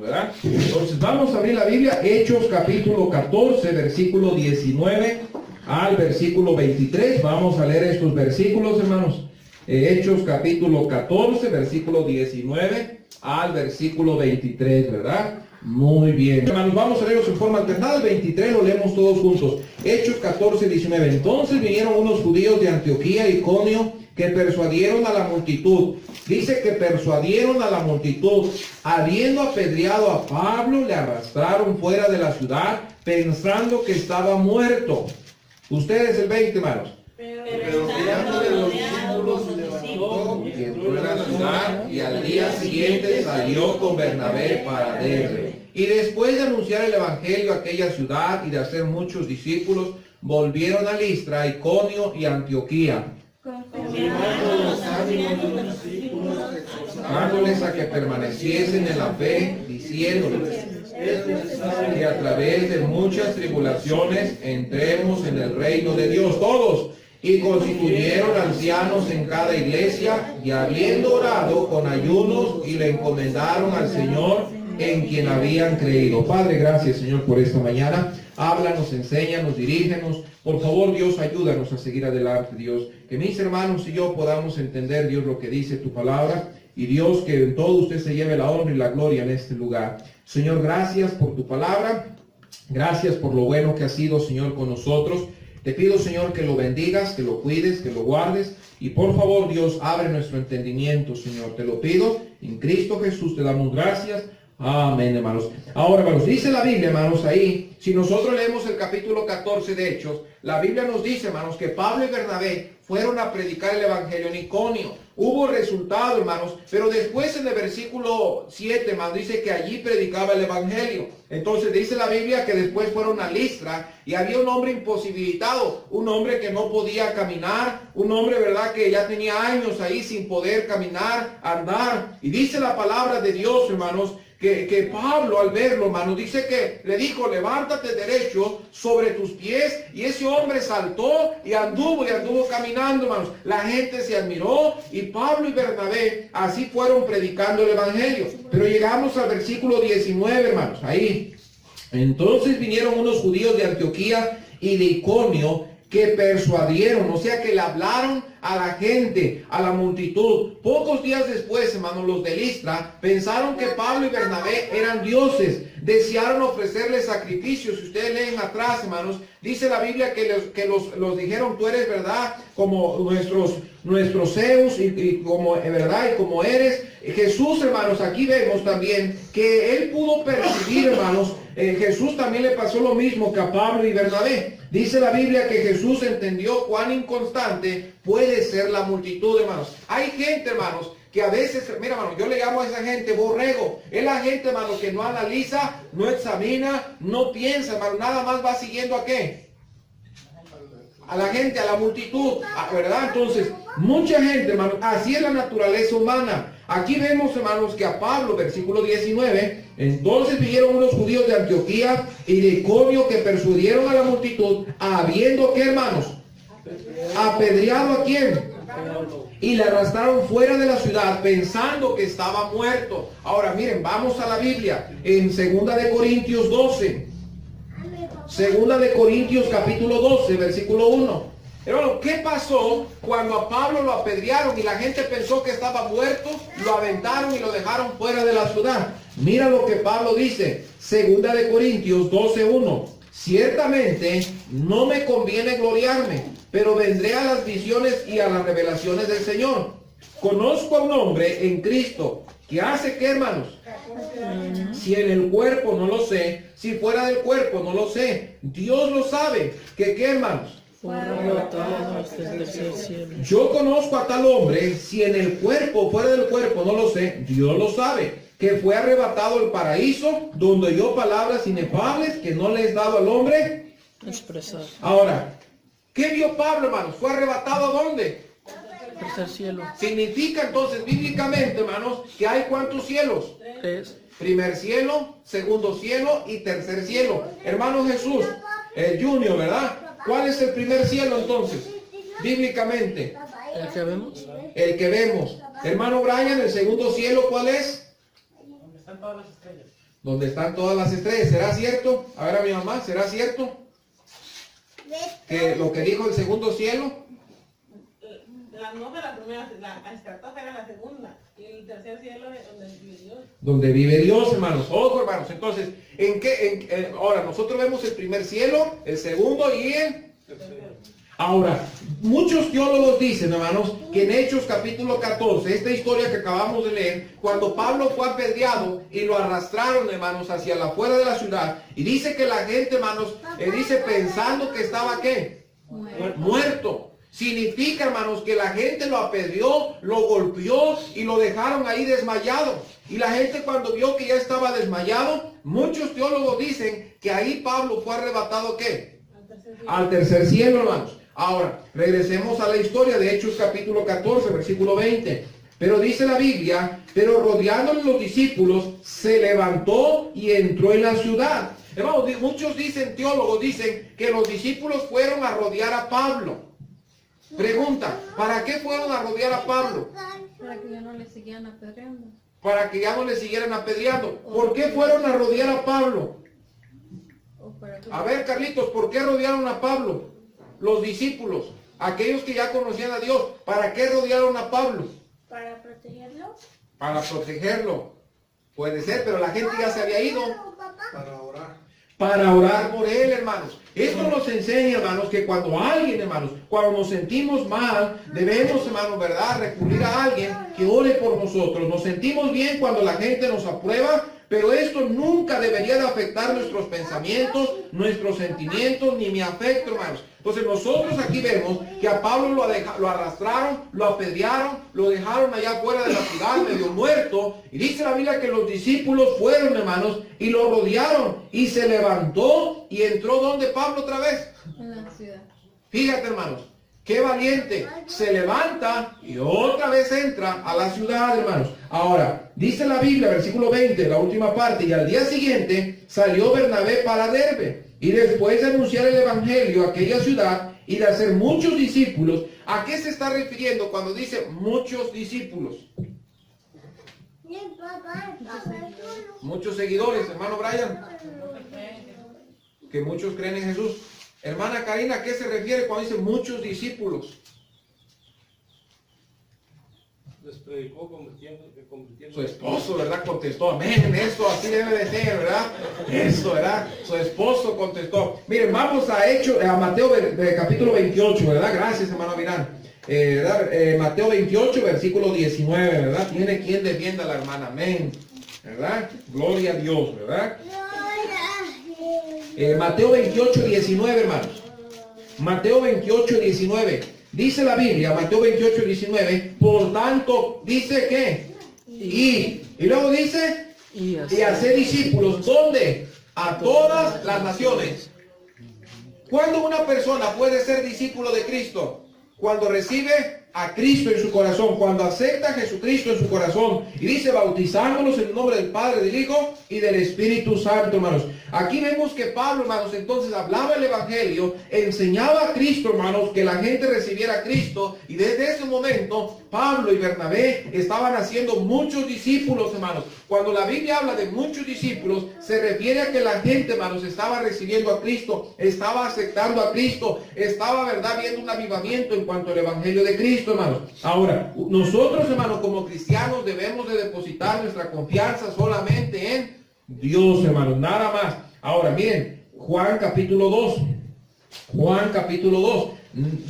¿verdad? Entonces vamos a abrir la Biblia, Hechos capítulo 14, versículo 19 al versículo 23. Vamos a leer estos versículos, hermanos. Hechos capítulo 14, versículo 19 al versículo 23, ¿verdad? Muy bien. Hermanos, vamos a leerlos en forma alternada. El 23 lo leemos todos juntos. Hechos 14, 19. Entonces vinieron unos judíos de Antioquía y Iconio que persuadieron a la multitud. Dice que persuadieron a la multitud. Habiendo apedreado a Pablo, le arrastraron fuera de la ciudad, pensando que estaba muerto. Ustedes el 20, hermanos. Pero de los discípulos se levantó Y entró en la ciudad, y al día siguiente salió con Bernabé para Derbe. Y después de anunciar el evangelio a aquella ciudad y de hacer muchos discípulos, volvieron a Listra, Iconio y Antioquía, confirmando los ánimos de los discípulos, exhortándoles a que permaneciesen en la fe, diciéndoles es necesario que a través de muchas tribulaciones entremos en el reino de Dios. Todos. Y constituyeron ancianos en cada iglesia, y habiendo orado con ayunos, y le encomendaron al Señor en quien habían creído. Padre, gracias, Señor, por esta mañana. Háblanos, enséñanos, dirígenos. Por favor, Dios, ayúdanos a seguir adelante, Dios. Que mis hermanos y yo podamos entender, Dios, lo que dice tu palabra. Y Dios, que en todo usted se lleve la honra y la gloria en este lugar. Señor, gracias por tu palabra. Gracias por lo bueno que has sido, Señor, con nosotros. Te pido, Señor, que lo bendigas, que lo cuides, que lo guardes. Y por favor, Dios, abre nuestro entendimiento, Señor. Te lo pido. En Cristo Jesús te damos gracias. Amén, hermanos. Ahora, hermanos, dice la Biblia, hermanos, ahí, si nosotros leemos el capítulo 14 de Hechos, la Biblia nos dice, hermanos, que Pablo y Bernabé fueron a predicar el evangelio en Iconio. Hubo resultado, hermanos, pero después en el versículo 7, hermanos, dice que allí predicaba el evangelio. Entonces dice la Biblia que después fueron a Listra y había un hombre imposibilitado, un hombre que no podía caminar, un hombre, verdad, que ya tenía años ahí sin poder caminar, andar. Y dice la palabra de Dios, hermanos, que Pablo al verlo, hermano, dice que le dijo, levántate derecho sobre tus pies, y ese hombre saltó y anduvo caminando, hermanos. La gente se admiró, y Pablo y Bernabé así fueron predicando el evangelio. Pero llegamos al versículo 19, hermanos, ahí. Entonces vinieron unos judíos de Antioquía y de Iconio que persuadieron, o sea que le hablaron a la gente, a la multitud. Pocos días después, hermanos, los de Listra pensaron que Pablo y Bernabé eran dioses, desearon ofrecerles sacrificios. Si ustedes leen atrás, hermanos, dice la Biblia que los dijeron, tú eres, verdad, como nuestros Zeus, y como, verdad, y como eres Jesús, hermanos. Aquí vemos también que él pudo percibir, hermanos, Jesús también le pasó lo mismo que a Pablo y Bernabé. Dice la Biblia que Jesús entendió cuán inconstante puede ser la multitud, hermanos. Hay gente, hermanos, que a veces, mira, hermano, yo le llamo a esa gente borrego. Es la gente, hermano, que no analiza, no examina, no piensa, hermano, nada más va siguiendo a qué. A la gente, a la multitud, ¿verdad? Entonces, mucha gente, hermano, así es la naturaleza humana. Aquí vemos, hermanos, que a Pablo, versículo 19, entonces vinieron unos judíos de Antioquía y de Iconio que persuadieron a la multitud, habiendo, ¿qué, hermanos? Apedreado a quién? Y le arrastraron fuera de la ciudad pensando que estaba muerto. Ahora, miren, vamos a la Biblia, en 2 de Corintios 12. 2 de Corintios capítulo 12, versículo 1. Hermano, ¿qué pasó cuando a Pablo lo apedrearon y la gente pensó que estaba muerto? Lo aventaron y lo dejaron fuera de la ciudad. Mira lo que Pablo dice, 2 de Corintios 12:1. Ciertamente no me conviene gloriarme, pero vendré a las visiones y a las revelaciones del Señor. Conozco a un hombre en Cristo que hace, ¿qué, hermanos? Si en el cuerpo no lo sé, si fuera del cuerpo no lo sé. Dios lo sabe. ¿Qué, hermanos? Yo conozco a tal hombre, si en el cuerpo, fuera del cuerpo, no lo sé, Dios lo sabe, que fue arrebatado al paraíso, donde oyó palabras inefables que no le es dado al hombre expresar. Ahora, ¿qué vio Pablo, hermanos? ¿Fue arrebatado a dónde? Tercer cielo. Significa entonces, bíblicamente, hermanos, que hay ¿cuántos cielos? 3. Primer cielo, segundo cielo y tercer cielo. Hermano Jesús, el Junior, ¿verdad? ¿Cuál es el primer cielo entonces? Bíblicamente. ¿El que vemos? El que vemos. Hermano Brian, el segundo cielo, ¿cuál es? Donde están todas las estrellas. donde están todas las estrellas. ¿Será cierto? A ver a mi mamá, ¿será cierto? Que lo que dijo el segundo cielo. No fue la primera, la estratosfera era la segunda. Y el tercer cielo es donde vive Dios. Donde vive Dios, hermanos. Ojo, hermanos. Entonces, ahora, nosotros vemos el primer cielo, el segundo y el... Ahora, muchos teólogos dicen, hermanos, que en Hechos capítulo 14, esta historia que acabamos de leer, cuando Pablo fue apedreado y lo arrastraron, hermanos, hacia la afuera de la ciudad, y dice que la gente, hermanos, dice pensando que estaba, ¿qué? Muerto. Significa, hermanos, que la gente lo apedreó, lo golpeó y lo dejaron ahí desmayado. Y la gente cuando vio que ya estaba desmayado, muchos teólogos dicen que ahí Pablo fue arrebatado, ¿qué? Al tercer cielo, hermanos. Ahora, regresemos a la historia de Hechos capítulo 14, versículo 20. Pero dice la Biblia, pero rodeándole los discípulos, se levantó y entró en la ciudad. Hermanos, muchos dicen, teólogos dicen, que los discípulos fueron a rodear a Pablo. Pregunta, ¿para qué fueron a rodear a Pablo? Para que ya no le siguieran apedreando. Para que ya no le siguieran apedreando. ¿Por qué fueron a rodear a Pablo? A ver, Carlitos, ¿por qué rodearon a Pablo? Los discípulos, aquellos que ya conocían a Dios, ¿para qué rodearon a Pablo? Para protegerlo. Para protegerlo. Puede ser, pero la gente ya se había ido. Para orar. Para orar por él, hermanos. Esto nos enseña, hermanos, que cuando alguien, hermanos, cuando nos sentimos mal, debemos, hermanos, ¿verdad?, recurrir a alguien que ore por nosotros. Nos sentimos bien cuando la gente nos aprueba, pero esto nunca debería de afectar nuestros pensamientos, nuestros sentimientos, ni mi afecto, hermanos. Entonces nosotros aquí vemos que a Pablo lo arrastraron, lo apedrearon, lo dejaron allá afuera de la ciudad, medio muerto. Y dice la Biblia que los discípulos fueron, hermanos, y lo rodearon. Y se levantó y entró donde Pablo otra vez. En la ciudad. Fíjate, hermanos, qué valiente. Se levanta y otra vez entra a la ciudad, hermanos. Ahora, dice la Biblia, versículo 20, la última parte, y al día siguiente salió Bernabé para Derbe. Y después de anunciar el evangelio a aquella ciudad y de hacer muchos discípulos, ¿a qué se está refiriendo cuando dice muchos discípulos? Muchos seguidores, hermano Brian. Que muchos creen en Jesús. Hermana Karina, ¿a qué se refiere cuando dice muchos discípulos? Les predicó convirtiendo. Su esposo, ¿verdad? Contestó, amén, eso así debe de ser, ¿verdad? Eso, ¿verdad? Su esposo contestó. Miren, vamos a Mateo capítulo 28, ¿verdad? Gracias, hermano Virán. Mateo 28, versículo 19, ¿verdad? Tiene quien defienda a la hermana, amén, ¿verdad? Gloria a Dios, ¿verdad? Mateo 28, 19, hermanos. Mateo 28, 19. Dice la Biblia, Mateo 28, 19, por tanto, dice que, y luego dice, y hacer discípulos, ¿dónde? A todas las naciones. ¿Cuándo una persona puede ser discípulo de Cristo? Cuando recibe a Cristo en su corazón, cuando acepta a Jesucristo en su corazón, y dice, bautizándolos en el nombre del Padre, del Hijo y del Espíritu Santo, hermanos. Aquí vemos que Pablo, hermanos, entonces hablaba el Evangelio, enseñaba a Cristo, hermanos, que la gente recibiera a Cristo, y desde ese momento, Pablo y Bernabé estaban haciendo muchos discípulos, hermanos. Cuando la Biblia habla de muchos discípulos, se refiere a que la gente, hermanos, estaba recibiendo a Cristo, estaba aceptando a Cristo, estaba, verdad, viendo un avivamiento en cuanto al Evangelio de Cristo, hermanos. Ahora, nosotros, hermanos, como cristianos debemos de depositar nuestra confianza solamente en Dios, hermanos, nada más. Ahora, miren, Juan capítulo 2. Juan capítulo 2.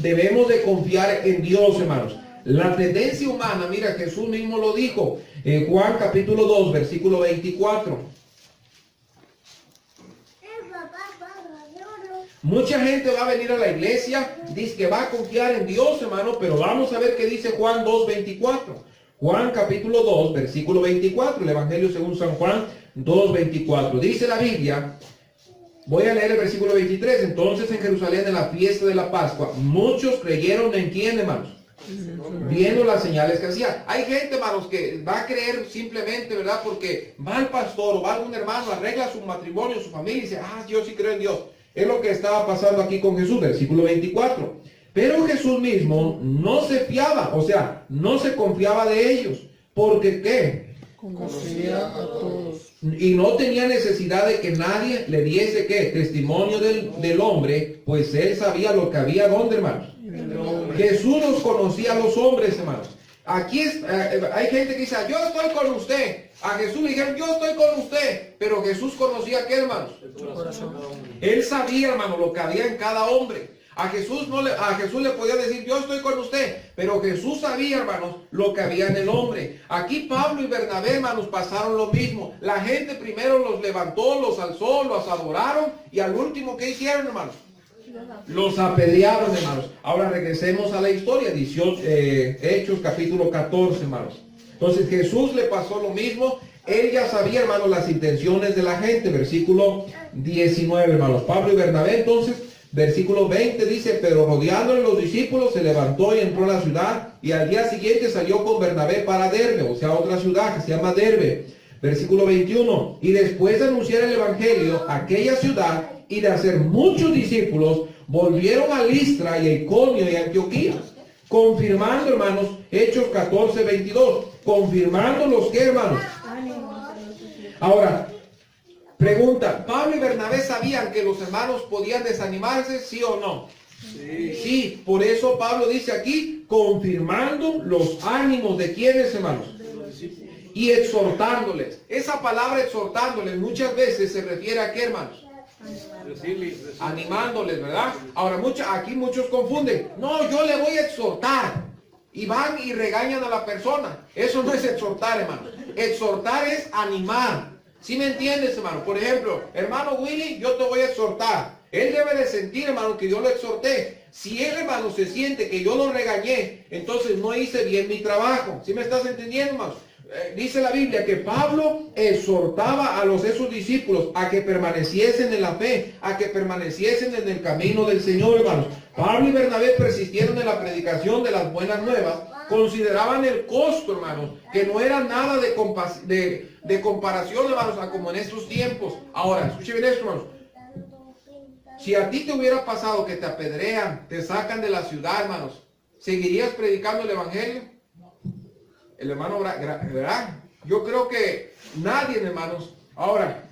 Debemos de confiar en Dios, hermanos. La tendencia humana, mira, Jesús mismo lo dijo en Juan capítulo 2, versículo 24. Mucha gente va a venir a la iglesia, dice que va a confiar en Dios, hermano, pero vamos a ver qué dice Juan 2, 24. Juan capítulo 2, versículo 24, el Evangelio según San Juan 2, 24. Dice la Biblia, voy a leer el versículo 23. Entonces en Jerusalén, en la fiesta de la Pascua, muchos creyeron en quién, hermanos, viendo las señales que hacía. Hay gente, hermanos, que va a creer simplemente, ¿verdad? Porque va al pastor o va algún hermano, arregla su matrimonio, su familia y dice, yo sí creo en Dios. Es lo que estaba pasando aquí con Jesús, versículo 24. Pero Jesús mismo no se fiaba, o sea, no se confiaba de ellos. Porque ¿qué? Conocía a todos. Y no tenía necesidad de que nadie le diese, ¿qué? Testimonio del hombre, pues él sabía lo que había donde, hermanos. Jesús los conocía a los hombres, hermanos. Aquí hay gente que dice, yo estoy con usted. A Jesús le dijeron, yo estoy con usted. Pero Jesús conocía a qué, hermanos. Él sabía, hermano, lo que había en cada hombre. A Jesús le podía decir, yo estoy con usted. Pero Jesús sabía, hermanos, lo que había en el hombre. Aquí Pablo y Bernabé, hermanos, pasaron lo mismo. La gente primero los levantó, los alzó, los adoraron. Y al último, ¿qué hicieron, hermanos? Los apedrearon, hermanos. Ahora regresemos a la historia. Hechos capítulo 14, hermanos. Entonces Jesús le pasó lo mismo. Él ya sabía, hermanos, las intenciones de la gente. Versículo 19, hermanos. Pablo y Bernabé, entonces, versículo 20 dice, pero rodeándole los discípulos, se levantó y entró a la ciudad. Y al día siguiente salió con Bernabé para Derbe, o sea, otra ciudad que se llama Derbe. Versículo 21. Y después de anunciar el evangelio a aquella ciudad y de hacer muchos discípulos, volvieron a Listra y a Iconio y a Antioquía, confirmando, hermanos, Hechos 14, 22, confirmando los que, hermanos. Ahora, pregunta, ¿Pablo y Bernabé sabían que los hermanos podían desanimarse, sí o no? Sí, por eso Pablo dice aquí, confirmando los ánimos de quienes, hermanos, y exhortándoles. Esa palabra exhortándoles muchas veces se refiere a qué, hermanos. Animándoles, ¿verdad? Ahora aquí muchos confunden. No, yo le voy a exhortar. Y van y regañan a la persona. Eso no es exhortar, hermano. Exhortar es animar. ¿Sí me entiendes, hermano? Por ejemplo, hermano Willy, yo te voy a exhortar. Él debe de sentir, hermano, que yo lo exhorté. Si él, hermano, se siente que yo lo regañé, entonces no hice bien mi trabajo. ¿Sí me estás entendiendo, hermano? Dice la Biblia que Pablo exhortaba a esos discípulos a que permaneciesen en la fe, a que permaneciesen en el camino del Señor, hermanos. Pablo y Bernabé persistieron en la predicación de las buenas nuevas, consideraban el costo, hermanos, que no era nada de comparación, hermanos, a como en estos tiempos. Ahora, escuchen bien esto, hermanos. Si a ti te hubiera pasado que te apedrean, te sacan de la ciudad, hermanos, ¿seguirías predicando el evangelio? El hermano, ¿verdad? Yo creo que nadie, hermanos. Ahora,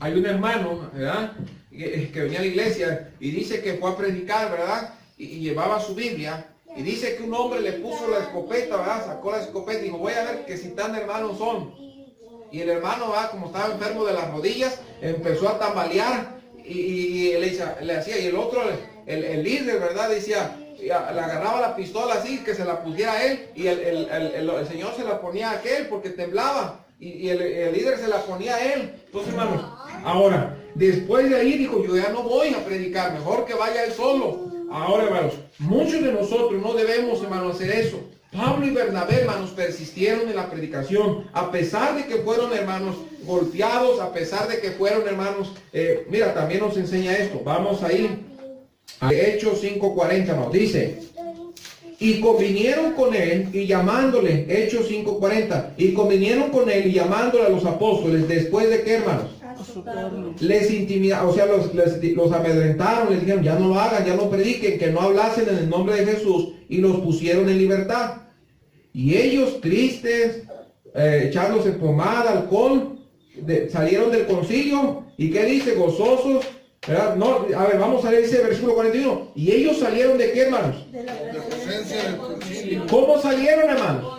hay un hermano, ¿verdad? Que venía a la iglesia y dice que fue a predicar, ¿verdad? Y llevaba su Biblia. Y dice que un hombre le puso la escopeta, ¿verdad? Sacó la escopeta y dijo, voy a ver que si tan hermanos son. Y el hermano, ¿verdad? Como estaba enfermo de las rodillas, empezó a tambalear y le hacía. Y el otro, el líder, ¿verdad? Decía, le agarraba la pistola así, que se la pusiera a él, y el señor se la ponía a aquel porque temblaba, y el líder se la ponía a él. Entonces, hermanos, ahora, después de ahí dijo, yo ya no voy a predicar, mejor que vaya él solo. Ahora, hermanos, muchos de nosotros no debemos, hermanos, hacer eso. Pablo y Bernabé, hermanos, persistieron en la predicación, a pesar de que fueron, hermanos, golpeados, a pesar de que fueron, hermanos, mira, también nos enseña esto. Vamos a ir a Hechos 5:40, hermanos. Dice, y convinieron con él y llamándole, Hechos 5:40, y convinieron con él y llamándole a los apóstoles, después de qué, hermanos, les intimidaron, o sea, los amedrentaron, les dijeron, ya no lo hagan, ya no prediquen, que no hablasen en el nombre de Jesús, y los pusieron en libertad. Y ellos, tristes, echándose pomada, alcohol, salieron del concilio. ¿Y qué dice? Gozosos, ¿verdad? No, a ver, vamos a leer ese versículo 41. ¿Y ellos salieron de qué, hermanos? De la presencia del concilio. ¿Cómo salieron, hermanos?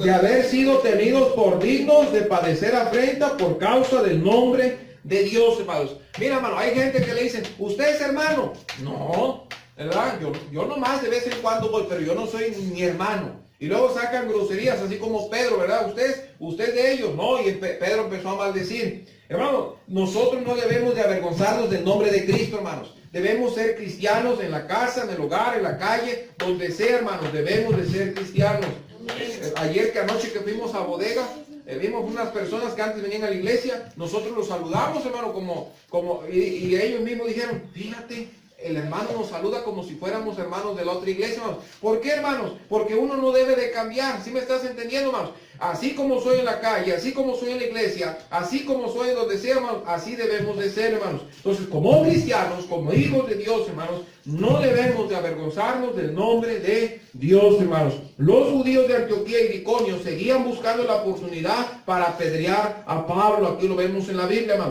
De haber sido tenidos por dignos de padecer afrenta por causa del nombre de Dios, hermanos. Mira, hermano, hay gente que le dicen, ¿usted es hermano? No, ¿verdad? Yo nomás de vez en cuando voy, pero yo no soy ni hermano. Y luego sacan groserías, así como Pedro, ¿verdad? Usted de ellos, no, y Pedro empezó a maldecir. Hermano, nosotros no debemos de avergonzarnos del nombre de Cristo, hermanos. Debemos ser cristianos en la casa, en el hogar, en la calle, donde sea, hermanos, debemos de ser cristianos. Ayer anoche que fuimos a bodega, vimos unas personas que antes venían a la iglesia, nosotros los saludamos, hermano, y ellos mismos dijeron, fíjate, el hermano nos saluda como si fuéramos hermanos de la otra iglesia, hermanos. ¿Por qué, hermanos? Porque uno no debe de cambiar. ¿Sí me estás entendiendo, hermanos? Así como soy en la calle, así como soy en la iglesia, así como soy donde sea, hermanos, así debemos de ser, hermanos. Entonces, como cristianos, como hijos de Dios, hermanos, no debemos de avergonzarnos del nombre de Dios, hermanos. Los judíos de Antioquía y Iconio seguían buscando la oportunidad para apedrear a Pablo. Aquí lo vemos en la Biblia, hermanos.